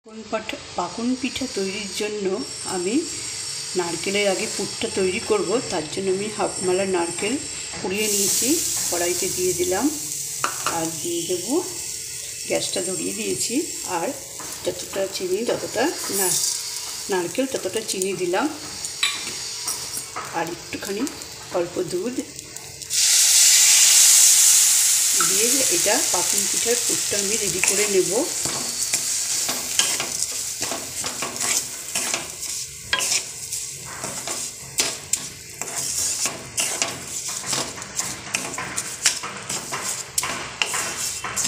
পাকুন পিঠা তৈরির জন্য আমি নারকেলের আগে পুরটা তৈরি করব। তার জন্য আমি হাফ মালা নারকেল কুড়িয়ে নিয়েছি, কড়াইতে দিয়ে দিলাম আর দিয়ে দেবো, গ্যাসটা ধরিয়ে দিয়েছি। আর যতটা চিনি, যতটা নারকেল ততটা চিনি দিলাম, আর একটুখানি অল্প দুধ দিয়ে এটা পাকুন পিঠার পুরটা আমি রেডি করে নেব।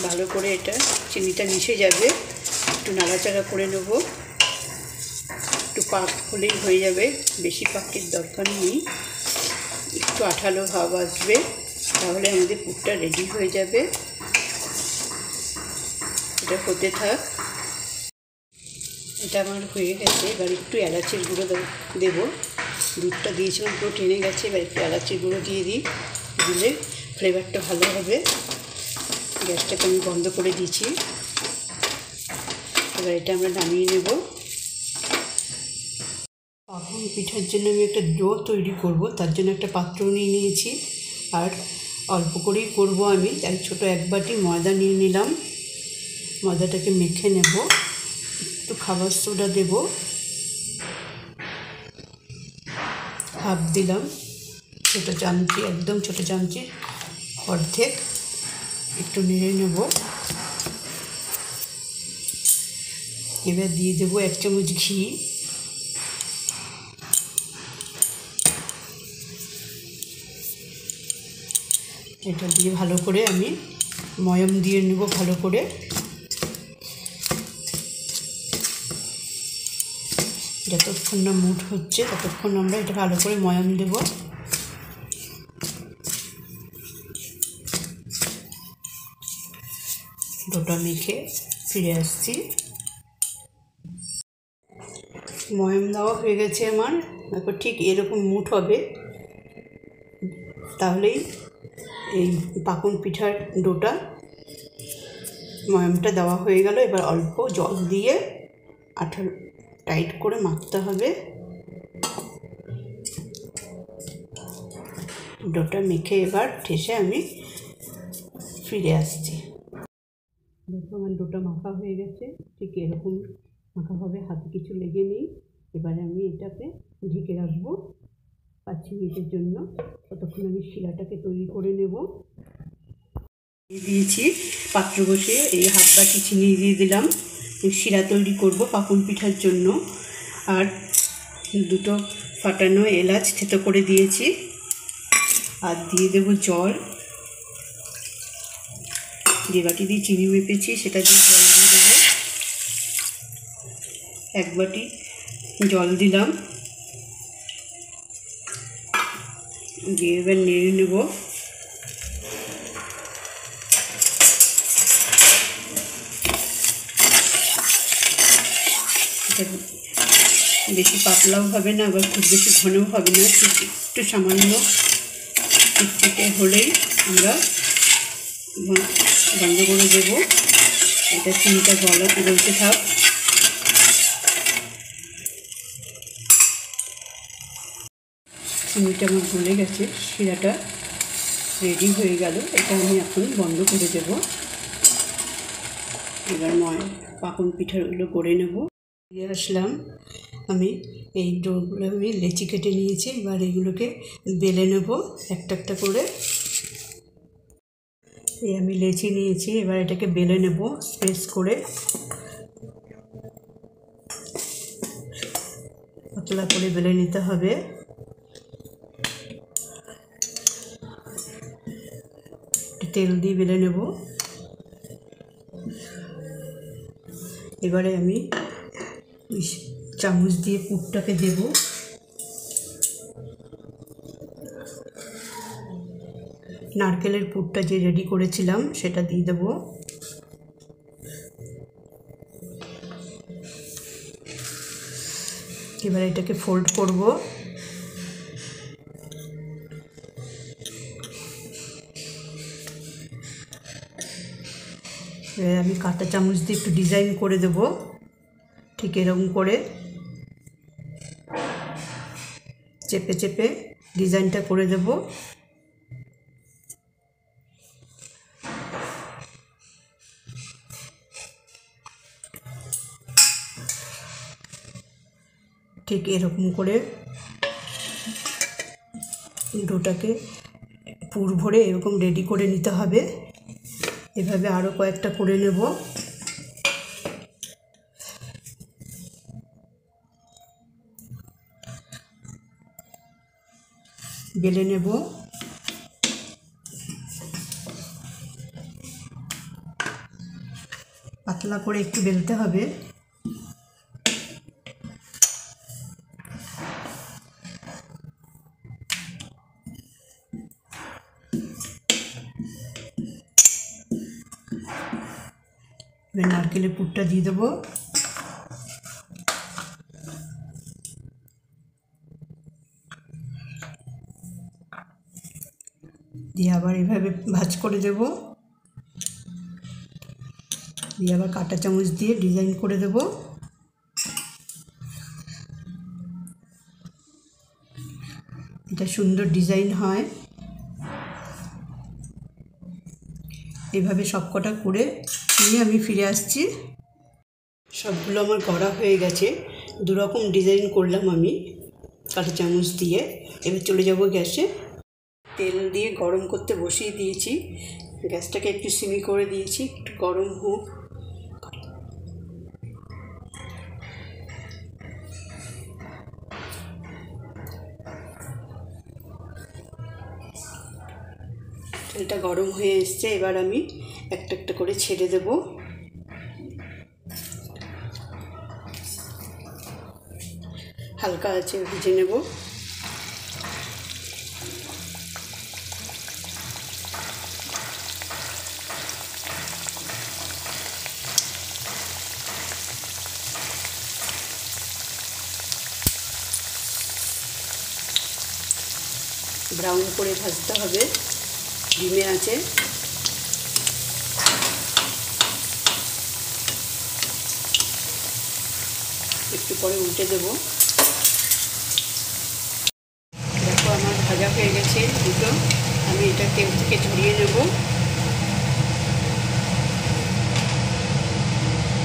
ভালো করে এটা চিনিটা মিশে যাবে, একটু নাড়াচাড়া করে নেব। একটু পাক হলেই হয়ে যাবে, বেশি পাকের দরকার নেই। একটু আঠালো ভাব আসবে, তাহলে আমাদের পুরটা রেডি হয়ে যাবে। এটা হতে থাক। এটা আমার হয়ে গেছে। এবার একটু এলাচের গুঁড়ো দেবো। দুধটা দিয়েছিলাম, পুরো টেনে গেছে। এবার একটু এলাচের গুঁড়ো দিয়ে দিই, দিলে ফ্লেভারটা ভালো হবে। গ্যাসটাকে আমি বন্ধ করে দিয়েছি। এবার এটা আমরা নামিয়ে নেব। পাকুন পিঠার জন্য আমি একটা ডো তৈরি করব, তার জন্য একটা পাত্র নিয়ে নিয়েছি। আর অল্প করেই করব আমি, তাই ছোটো এক বাটি ময়দা নিয়ে নিলাম। ময়দাটাকে মেখে নেব। একটু খাবার সোডা দেব, হাফ দিলাম, ছোটো চামচি, একদম ছোটো চামচি অর্ধেক। একটু নেড়ে নেব। এবার দিয়ে দেবো 1 চামচ ঘি। এটা দিয়ে ভালো করে আমি ময়াম দিয়ে নেব ভালো করে। যতক্ষণ না মুঠ হচ্ছে ততক্ষণ আমরা এটা ভালো করে ময়াম দেব। ডোটা মেখে ফিরে আসছি। ময়াম দেওয়া হয়ে গেছে আমার। তারপর ঠিক এরকম মুঠ হবে, তাহলেই এই পাকুন পিঠার ডোটা, ময়ামটা দেওয়া হয়ে গেল। এবার অল্প জল দিয়ে টাইট করে মাখতে হবে। ডোটা মেখে এবার ঠেসে আমি ফিরে আসছি। দেখো আমার ডোটা মাখা হয়ে গেছে। ঠিক এরকম মাখা হবে, হাতে কিছু লেগে নেই। এবারে আমি এটাকে ঢেকে রাখবো 5 মিনিটের জন্য। ততক্ষণ আমি শিরাটাকে তৈরি করে নেব। দিয়েছি পাত্র বসে, এই হাফ বাটি চিনি দিয়ে দিলাম। শিরা তৈরি করব পাকুন পিঠার জন্য। আর 2টো ফাটানো এলাচ থেতো করে দিয়েছি। আর দিয়ে দেব জল। যে বাটি দিয়ে চিনি মেপেছি সেটা দিয়ে জল দিয়ে দেবো। 1 বাটি জল দিলাম, দিয়ে এবার নেড়ে নেব। বেশি পাতলাও হবে না, আবার খুব বেশি ঘনও হবে না, একটু সামান্য চিটচিটে হলেই আমরা বন্ধ করে দেবো। এটা চিনিটা গলতে থাক। চিনিটা আমার গলে গেছে, শিরাটা রেডি হয়ে গেল। এটা আমি এখন বন্ধ করে দেব। এবার পাকুন পিঠাগুলো করে নেব। দিয়ে আসলাম আমি। এই ডোগুলো আমি লেচি কেটে নিয়েছি। এবার এগুলোকে বেলে নেব একটা একটা করে। এই আমি লেচি নিয়েছি, এবার এটাকে বেলে নেব স্প্রেস করে। পাতলা করে বেলে নিতে হবে। তেল দিয়ে বেলে নেব। এবারে আমি চামচ দিয়ে পুরটাকে দেব। নারকেলের পুরটা যে রেডি করেছিলাম সেটা দিয়ে দেব। এবার এটাকে ফোল্ড করব। আমি কাঁটা চামচ দিয়ে একটু ডিজাইন করে দেব। ঠিক এরকম করে চেপে চেপে ডিজাইনটা করে দেব। ঠিক এরকম করে ডোটাকে পুর ভরে এরকম রেডি করে নিতে হবে। এভাবে আরও কয়েকটা করে নেব। বেলে নেব। পাতলা করে একটু বেলতে হবে। এবার নারকেলের পুরটা দিয়ে দেবো। দিয়ে আবার এভাবে ভাঁজ করে দেব। দিয়ে আবার কাঁটা চামচ দিয়ে ডিজাইন করে দেব। এটা সুন্দর ডিজাইন হয়। এভাবে সবকটা করে নিয়ে আমি ফিরে আসছি। সবগুলো আমার করা হয়ে গেছে। দুরকম ডিজাইন করলাম আমি কাঁটা চামচ দিয়ে। এবার চলে যাব গ্যাসে। তেল দিয়ে গরম করতে বসিয়ে দিয়েছি। গ্যাসটাকে একটু সিমি করে দিয়েছি, একটু গরম হোক। তেলটা গরম হয়ে এসছে। এবার আমি একটা একটা করে ছেড়ে দেব। হালকা আছে ভেজে নেব। ব্রাউন করে ভাজতে হবে ডিমে আছে। একটু পরে উল্টে দেব। দেখো আমার ভাজা হয়ে গেছে দুটো। আমি এটা তেল থেকে ঝরিয়ে নেব।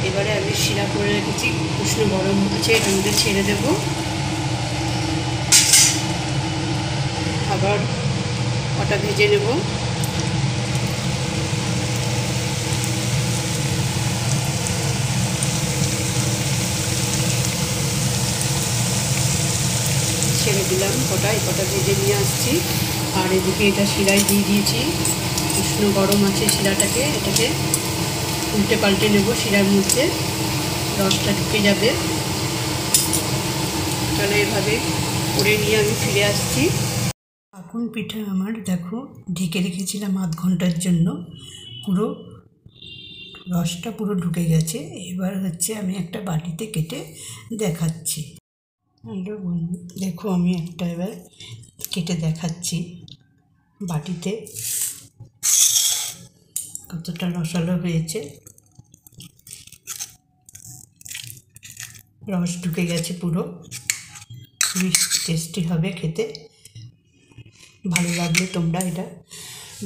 এবারে আমি শিরা করে রেখেছি, উষ্ণ গরম আছে, এটার মধ্যে ছেড়ে দেব। আবার ওটা ভেজে নেব। ছেড়ে দিলাম কটা ভেজে নিয়ে আসছি। আর এদিকে এটা শিরায় দিয়ে দিয়েছি, উষ্ণ গরম আছে শিরাটাকে। এটাকে উল্টে পাল্টে নেব। শিরার মধ্যে রসটা ঢুকে যাবে। তাহলে এভাবে করে নিয়ে আমি ফিরে আসছি। এখন পিঠা আমার দেখো ঢেকে রেখেছিলাম আধ ঘন্টার জন্য। পুরো রসটা পুরো ঢুকে গেছে। এবার হচ্ছে আমি একটা বাটিতে কেটে দেখাচ্ছি। দেখো আমি একটা এবার কেটে দেখাচ্ছি বাটিতে কতটা রসালো হয়েছে। রস ঢুকে গেছে পুরো। খুবই টেস্টি হবে খেতে। ভালো লাগলে তোমরা এটা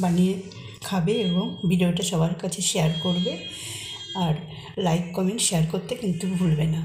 বানিয়ে খাবে এবং ভিডিওটা সবার কাছে শেয়ার করবে। আর লাইক কমেন্ট শেয়ার করতে কিন্তু ভুলবে না।